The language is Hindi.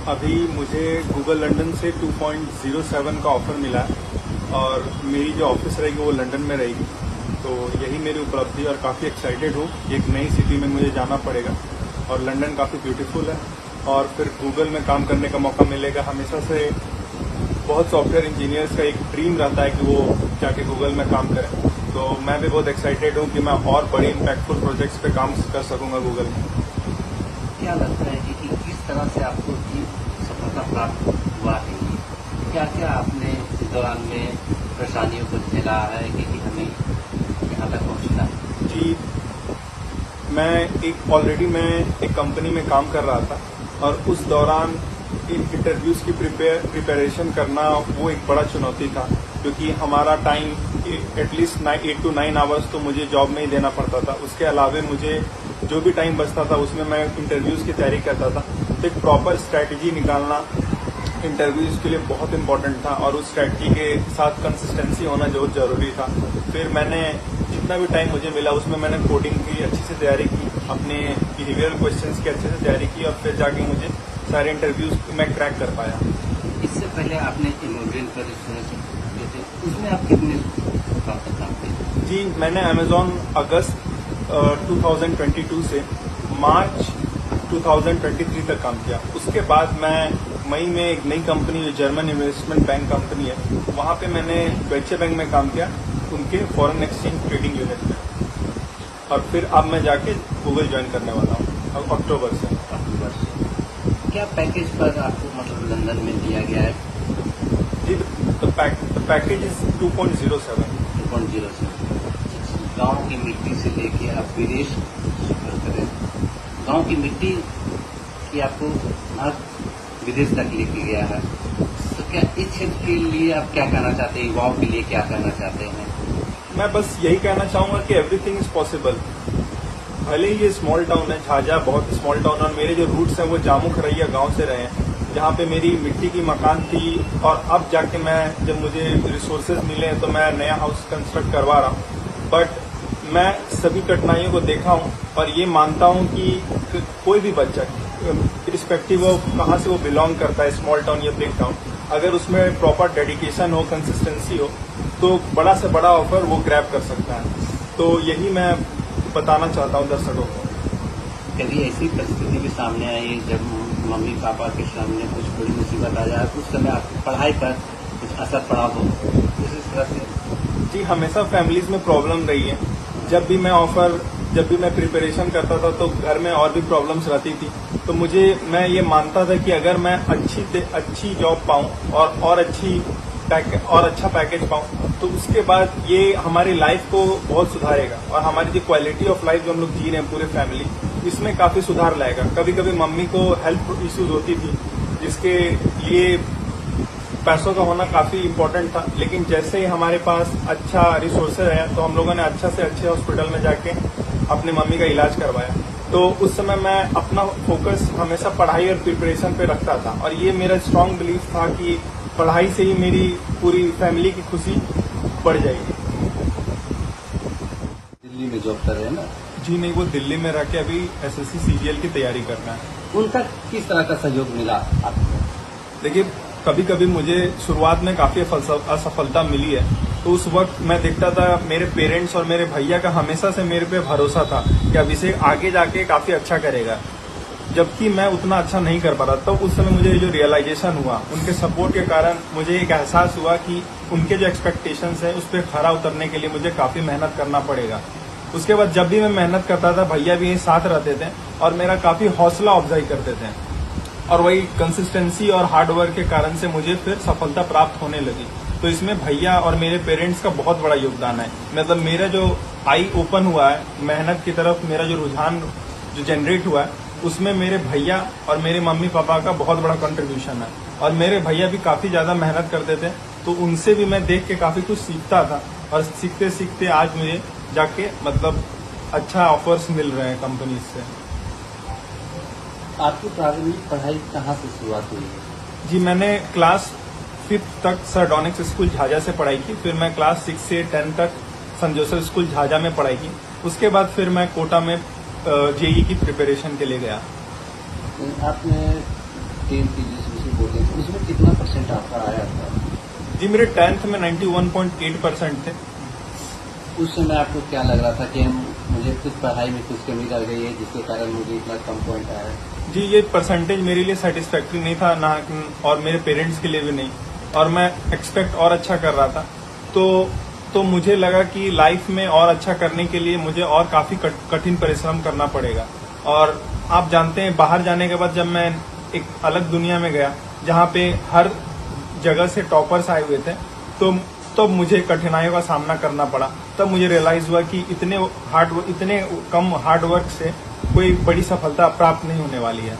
अभी मुझे गूगल लंदन से 2.07 का ऑफर मिला है और मेरी जो ऑफिस रहेगी वो लंदन में रहेगी। तो यही मेरी उपलब्धि और काफ़ी एक्साइटेड हूँ। एक नई सिटी में मुझे जाना पड़ेगा और लंदन काफ़ी ब्यूटीफुल है और फिर गूगल में काम करने का मौका मिलेगा। हमेशा से बहुत सॉफ्टवेयर इंजीनियर्स का एक ड्रीम रहता है कि वो जाके गूगल में काम करें। तो मैं भी बहुत एक्साइटेड हूँ कि मैं और बड़े इम्पैक्टफुल प्रोजेक्ट्स पे काम कर सकूंगा गूगल में। क्या लगता है कि किस तरह से आपको सफलता प्राप्त हुआ है? क्या क्या आपने इस दौरान में परेशानियों को झेला है कि हमें यहाँ तक पहुँचना है? जी, मैं एक कंपनी में काम कर रहा था और उस दौरान इंटरव्यूज की प्रिपरेशन करना वो एक बड़ा चुनौती था, क्योंकि हमारा टाइम एटलीस्ट 8 to 9 आवर्स तो मुझे जॉब में ही देना पड़ता था। उसके अलावा मुझे जो भी टाइम बचता था उसमें मैं इंटरव्यूज की तैयारी करता था। तो एक प्रॉपर स्ट्रैटेजी निकालना इंटरव्यूज के लिए बहुत इंपॉर्टेंट था और उस स्ट्रैटेजी के साथ कंसिस्टेंसी होना बहुत जरूरी था। फिर मैंने जितना भी टाइम मुझे मिला उसमें मैंने कोडिंग की अच्छे से तैयारी की, अपने बिहेवियरल क्वेश्चंस की अच्छे से तैयारी की और फिर जाके मुझे सारे इंटरव्यूज मैं क्रैक कर पाया। इससे पहले आपने इमोजन पर उसमें आप कितने काम किए? जी, मैंने अमेजॉन अगस्त 2022 से मार्च 2023 तक काम किया। उसके बाद मैं मई में एक नई कंपनी जो जर्मन इन्वेस्टमेंट बैंक कंपनी है वहाँ पे मैंने डॉइचे बैंक में काम किया, उनके फॉरेन एक्सचेंज ट्रेडिंग यूनिट में। और फिर अब मैं जाके गूगल ज्वाइन करने वाला हूँ अक्टूबर से। क्या पैकेज पर आपको मतलब लंदन में दिया गया है? जी, पैकेज इज 2.07। गांव की मिट्टी से लेके आप विदेश सफर करें, गांव की मिट्टी की आपको आप विदेश तक लेके गया है। तो क्या इस क्षेत्र के लिए आप क्या कहना चाहते हैं, युवाओं के लिए क्या कहना चाहते हैं? मैं बस यही कहना चाहूंगा कि एवरीथिंग इज पॉसिबल। भले ही ये स्मॉल टाउन है, झाझा बहुत स्मॉल टाउन, और मेरे जो रूट्स हैं वो जामू खरैया गांव से रहे हैं, जहाँ पे मेरी मिट्टी की मकान थी। और अब जाके मैं जब मुझे रिसोर्सेज मिले तो मैं नया हाउस कंस्ट्रक्ट करवा रहा हूँ। बट मैं सभी कठिनाइयों को देखा हूँ और ये मानता हूँ कि कोई भी बच्चा रिस्पेक्टिव ऑफ कहाँ से वो बिलोंग करता है, स्मॉल टाउन या बिग टाउन, अगर उसमें प्रॉपर डेडिकेशन हो, कंसिस्टेंसी हो, तो बड़ा से बड़ा ऑफर वो ग्रैब कर सकता है। तो यही मैं बताना चाहता हूँ दर्शकों को। कभी ऐसी परिस्थिति भी सामने आई जब मम्मी पापा के सामने कुछ बड़ी मुसीबत आ जाए, उस समय आपकी पढ़ाई पर कुछ असर पड़ा हो? इस तरह से जी, हमेशा फैमिलीज में प्रॉब्लम रही है। जब भी मैं प्रिपरेशन करता था तो घर में और भी प्रॉब्लम्स रहती थी। तो मैं ये मानता था कि अगर मैं अच्छी जॉब पाऊं और अच्छा पैकेज पाऊं तो उसके बाद ये हमारी लाइफ को बहुत सुधारेगा और हमारी जो क्वालिटी ऑफ लाइफ जो हम लोग जी रहे हैं पूरे फैमिली, इसमें काफी सुधार लाएगा। कभी कभी मम्मी को हेल्थ इश्यूज होती थी जिसके लिए पैसों का होना काफी इम्पोर्टेंट था, लेकिन जैसे ही हमारे पास अच्छा रिसोर्सेज है तो हम लोगों ने अच्छा से अच्छे हॉस्पिटल में जाके अपने मम्मी का इलाज करवाया। तो उस समय मैं अपना फोकस हमेशा पढ़ाई और प्रिपरेशन पे रखता था और ये मेरा स्ट्रांग बिलीफ था कि पढ़ाई से ही मेरी पूरी फैमिली की खुशी बढ़ जाएगी। दिल्ली में जॉब कर रहे हैं ना? जी नहीं, वो दिल्ली में रह के अभी एसएससी सीजीएल की तैयारी करना है। उनका किस तरह का सहयोग मिला आपको? देखिए, कभी कभी मुझे शुरुआत में काफी असफलता मिली है, तो उस वक्त मैं देखता था मेरे पेरेंट्स और मेरे भैया का हमेशा से मेरे पे भरोसा था कि अभिषेक आगे जाके काफी अच्छा करेगा, जबकि मैं उतना अच्छा नहीं कर पा रहा। तो उस समय मुझे जो रियलाइजेशन हुआ, उनके सपोर्ट के कारण मुझे एक एहसास हुआ कि उनके जो एक्सपेक्टेशंस हैं उस पर खरा उतरने के लिए मुझे काफी मेहनत करना पड़ेगा। उसके बाद जब भी मैं मेहनत करता था भैया भी यही साथ रहते थे और मेरा काफी हौसला अफजाई करते थे और वही कंसिस्टेंसी और हार्डवर्क के कारण से मुझे फिर सफलता प्राप्त होने लगी। तो इसमें भैया और मेरे पेरेंट्स का बहुत बड़ा योगदान है। मतलब मेरा जो आई ओपन हुआ है मेहनत की तरफ, मेरा जो रुझान जो जनरेट हुआ है, उसमें मेरे भैया और मेरे मम्मी पापा का बहुत बड़ा कंट्रीब्यूशन है। और मेरे भैया भी काफी ज्यादा मेहनत करते थे, तो उनसे भी मैं देख के काफी कुछ सीखता था और सीखते सीखते आज मुझे जाके मतलब अच्छा ऑफर्स मिल रहे हैं कंपनी से। आपकी प्रारंभिक पढ़ाई कहाँ से शुरुआत हुई है? जी, मैंने क्लास 5 तक सर डॉनिक्स स्कूल झाझा से पढ़ाई की। फिर मैं क्लास 6 से 10 तक सन जोसेफ स्कूल झाझा में पढ़ाई की। उसके बाद फिर मैं कोटा में जेई की प्रिपरेशन के लिए गया। आपने 10th की जिस विषय बोलते हैं उसमें कितना परसेंट आपका आया था? जी मेरे 10th में 91.8% थे। उस समय आपको क्या लग रहा था कि मुझे कुछ पढ़ाई में कुछ कमी रह गई है जिसके कारण मुझे इतना कम पॉइंट आया है? जी ये परसेंटेज मेरे लिए सेटिस्फैक्ट्री नहीं था ना, और मेरे पेरेंट्स के लिए भी नहीं, और मैं एक्सपेक्ट और अच्छा कर रहा था। तो मुझे लगा कि लाइफ में और अच्छा करने के लिए मुझे और काफी कठिन परिश्रम करना पड़ेगा। और आप जानते हैं बाहर जाने के बाद जब मैं एक अलग दुनिया में गया जहाँ पे हर जगह से टॉपर्स आए हुए थे, तो मुझे कठिनाइयों का सामना करना पड़ा। तब मुझे रियलाइज हुआ कि इतने कम हार्ड वर्क से कोई बड़ी सफलता प्राप्त नहीं होने वाली है।